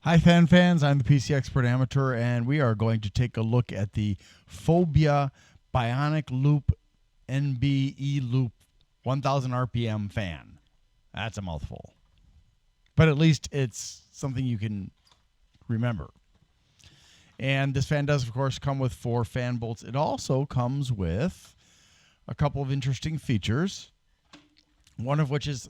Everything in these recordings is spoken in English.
Hi, fans. I'm the PC Expert Amateur, and we are going to take a look at the Phobia Bionic Loop NBE Loop 1000 RPM fan. That's a mouthful, but at least it's something you can remember. And this fan does, of course, come with 4 fan bolts. It also comes with a couple of interesting features, one of which is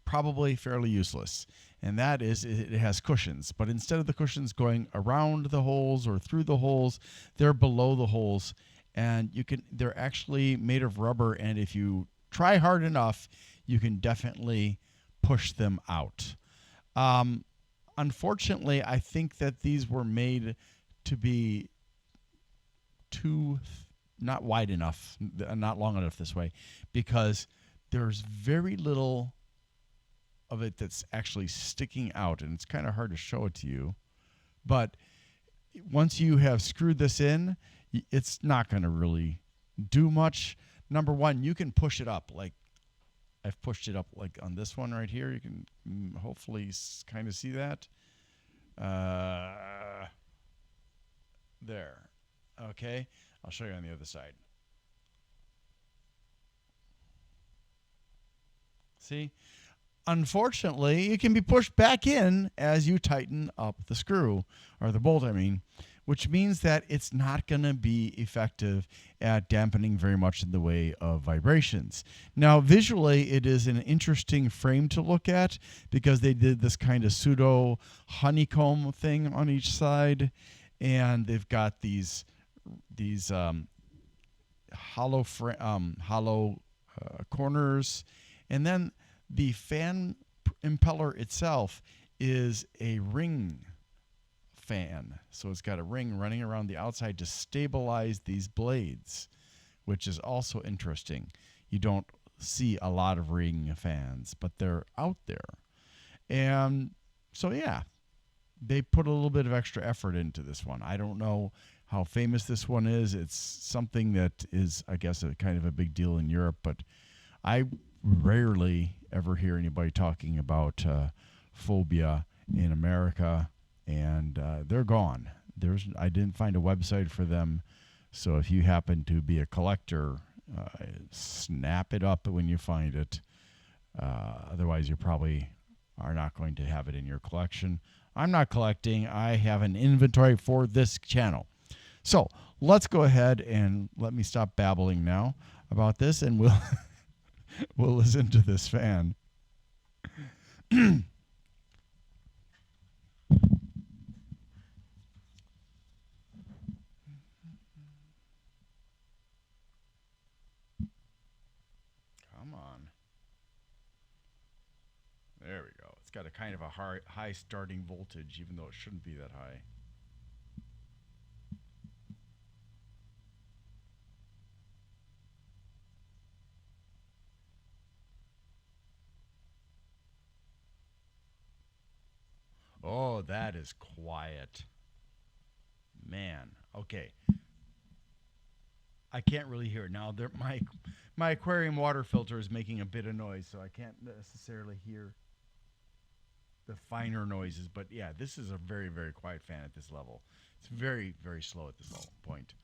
probably fairly useless, and that is it has cushions. But instead of the cushions going around the holes or through the holes, they're below the holes, and they're actually made of rubber, and if you try hard enough, you can definitely push them out. Unfortunately, I think that these were made to be too not wide enough, not long enough this way, because there's very little of it that's actually sticking out, and it's kind of hard to show it to you. But once you have screwed this in, it's not going to really do much. Number one, you can push it up. Like I've pushed it up like on this one right here. You can hopefully kind of see that. There. Okay. I'll show you on the other side. See? Unfortunately, it can be pushed back in as you tighten up the screw, or the bolt, I mean, which means that it's not going to be effective at dampening very much in the way of vibrations. Now, visually, it is an interesting frame to look at because they did this kind of pseudo honeycomb thing on each side, and they've got these hollow corners, and then the fan impeller itself is a ring fan. So it's got a ring running around the outside to stabilize these blades, which is also interesting. You don't see a lot of ring fans, but they're out there. And so, yeah, they put a little bit of extra effort into this one. I don't know how famous this one is. It's something that is, I guess, a kind of a big deal in Europe, but I rarely ever hear anybody talking about Phobia in America, and they're gone. I didn't find a website for them, so if you happen to be a collector, snap it up when you find it. Otherwise, you probably are not going to have it in your collection. I'm not collecting. I have an inventory for this channel. So let's go ahead and let me stop babbling now about this, and we'll we'll listen to this fan. Come on. There we go. It's got a kind of a high starting voltage, even though it shouldn't be that high. Oh, that is quiet. Man. Okay. I can't really hear it now. My aquarium water filter is making a bit of noise, so I can't necessarily hear the finer noises. But yeah, this is a very, very quiet fan at this level. It's very, very slow at this level point.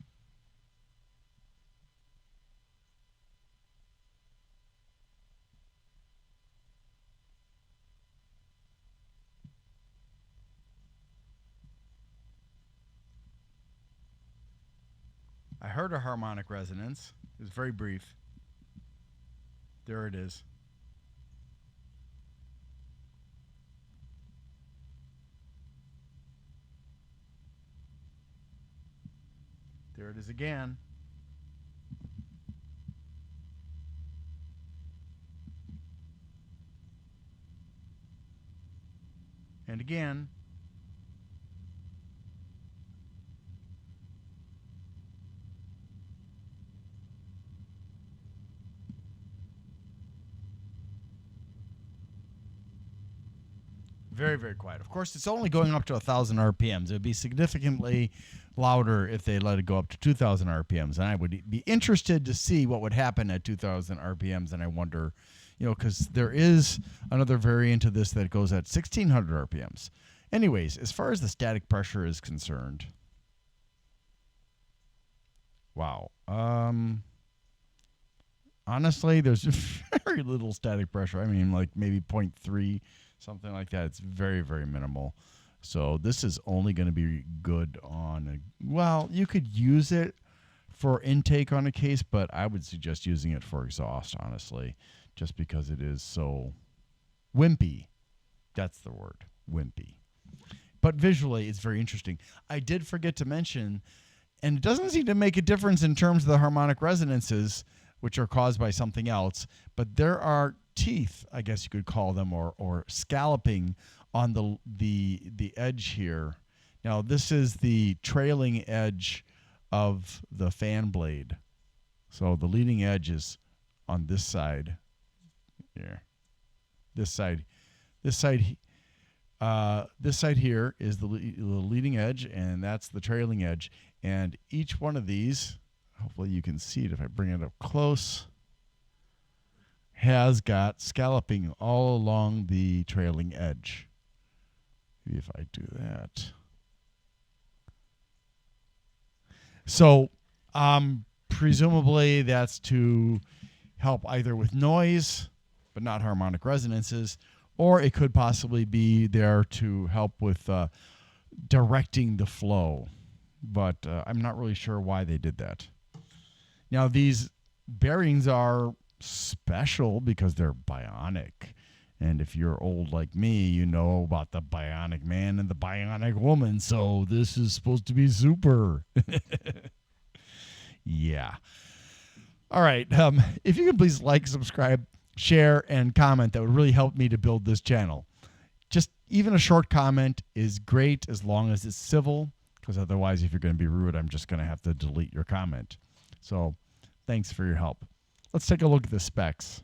I heard a harmonic resonance. It was very brief. There it is. There it is again. And again. Very, very quiet. Of course, it's only going up to 1,000 RPMs. It would be significantly louder if they let it go up to 2,000 RPMs. And I would be interested to see what would happen at 2,000 RPMs. And I wonder, because there is another variant of this that goes at 1,600 RPMs. Anyways, as far as the static pressure is concerned, wow. Honestly, there's very little static pressure. I mean, like maybe 0.3, something like that. It's very, very minimal. So this is only going to be good on well, you could use it for intake on a case, but I would suggest using it for exhaust, honestly, just because it is so wimpy. That's the word, wimpy. But visually, it's very interesting. I did forget to mention, and it doesn't seem to make a difference in terms of the harmonic resonances, which are caused by something else, but there are teeth, I guess you could call them, or scalloping on the edge here. Now, this is the trailing edge of the fan blade. So the leading edge is on this side here. This side here is the leading edge, and that's the trailing edge. And each one of these, hopefully you can see it if I bring it up close, has got scalloping all along the trailing edge. Maybe if I do that. So presumably that's to help either with noise, but not harmonic resonances, or it could possibly be there to help with directing the flow. But I'm not really sure why they did that. Now, these bearings are special because they're bionic. And if you're old like me, you know about the bionic man and the bionic woman. So this is supposed to be super. Yeah. All right. If you could please like, subscribe, share, and comment, that would really help me to build this channel. Just even a short comment is great as long as it's civil, because otherwise, if you're going to be rude, I'm just going to have to delete your comment. So thanks for your help. Let's take a look at the specs.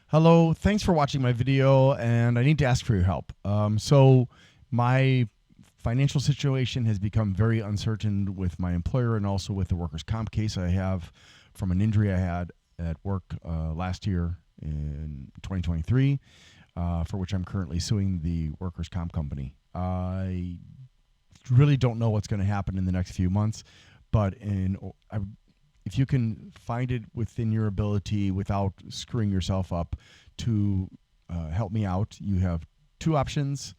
Hello, thanks for watching my video, and I need to ask for your help. So my financial situation has become very uncertain with my employer and also with the workers' comp case I have from an injury I had at work last year in 2023, for which I'm currently suing the workers' comp company. I really don't know what's going to happen in the next few months, but if you can find it within your ability without screwing yourself up to help me out, you have two options.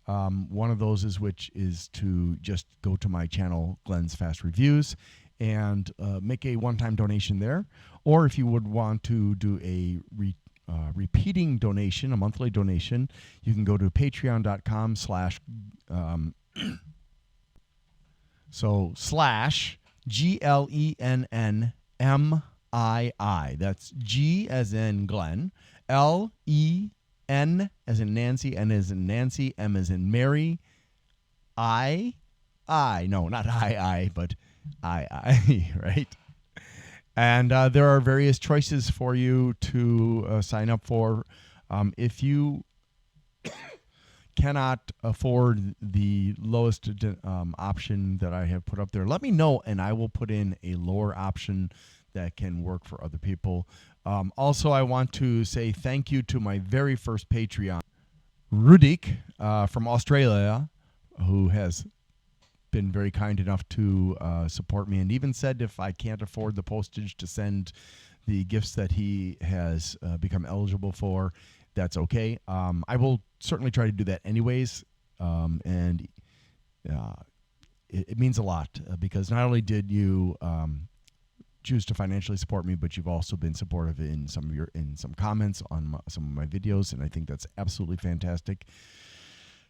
One of those is to just go to my channel, Glenn's Fast Reviews, and make a one-time donation there. Or if you would want to do a repeating donation, a monthly donation, you can go to patreon.com slash GLENNMII. That's G as in Glenn, LEN as in Nancy, N as in Nancy, M as in Mary, no, not but I, right? And there are various choices for you to sign up for. If you cannot afford the lowest option that I have put up there, let me know, and I will put in a lower option that can work for other people. Also, I want to say thank you to my very first Patreon, Rudik from Australia, who has been very kind enough to support me, and even said if I can't afford the postage to send the gifts that he has become eligible for, that's okay. I will certainly try to do that anyways, and it means a lot because not only did you choose to financially support me, but you've also been supportive in some comments on some of my videos, and I think that's absolutely fantastic.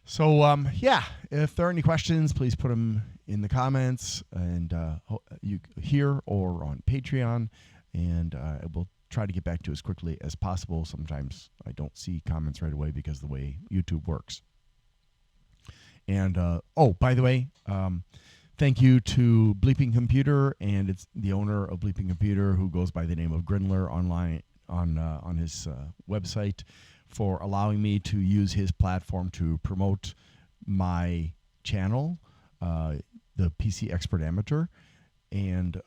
So yeah, if there are any questions, please put them in the comments, and you here or on Patreon, and I will try to get back to you as quickly as possible. Sometimes I don't see comments right away because of the way YouTube works. And oh, by the way, thank you to Bleeping Computer, and it's the owner of Bleeping Computer, who goes by the name of Grindler online on his website, for allowing me to use his platform to promote my channel, the PC Expert Amateur, and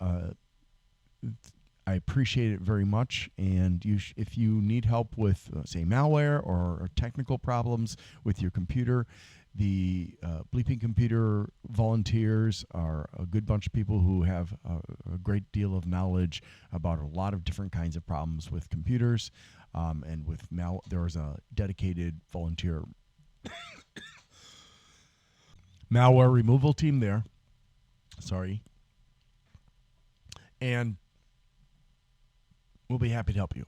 I appreciate it very much. And if you need help with, say, malware or technical problems with your computer, The Bleeping Computer volunteers are a good bunch of people who have a great deal of knowledge about a lot of different kinds of problems with computers. And with there was a dedicated volunteer malware removal team there. Sorry. And we'll be happy to help you.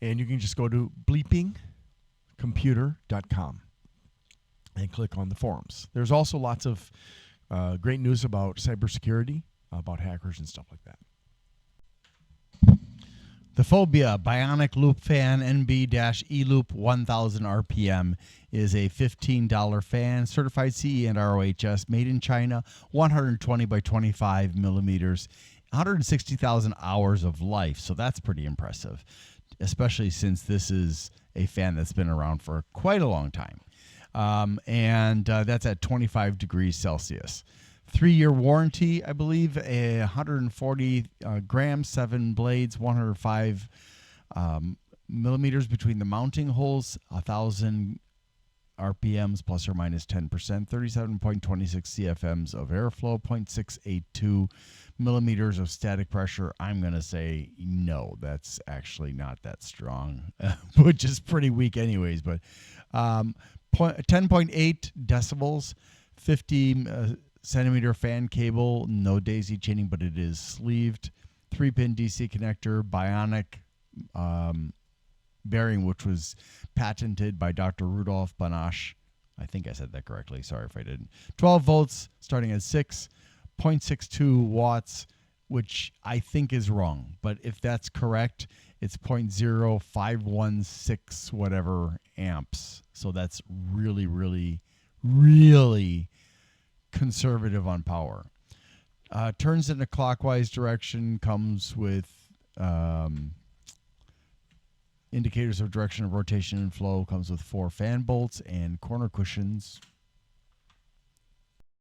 And you can just go to bleepingcomputer.com and click on the forums. There's also lots of great news about cybersecurity, about hackers and stuff like that. The Phobia Bionic Loop Fan NB-E-Loop 1000 RPM is a $15 fan, certified CE and ROHS, made in China, 120 by 25 millimeters, 160,000 hours of life. So that's pretty impressive, especially since this is a fan that's been around for quite a long time. And that's at 25 degrees Celsius. 3-year warranty, I believe, 140 grams, 7 blades, 105 millimeters between the mounting holes, 1,000 RPMs plus or minus 10%, 37.26 CFMs of airflow, 0.682 millimeters of static pressure. I'm going to say no, that's actually not that strong, which is pretty weak anyways, but 10.8 decibels, 50 centimeter fan cable, no daisy chaining, but it is sleeved. 3-pin DC connector, bionic bearing, which was patented by Dr. Rudolf Banasch. I think I said that correctly. Sorry if I didn't. 12 volts, starting at 6.62 watts, which I think is wrong. But if that's correct, it's 0.0516 whatever amps. So that's really, really, really conservative on power. Turns in a clockwise direction, comes with indicators of direction of rotation and flow, comes with 4 fan bolts and corner cushions,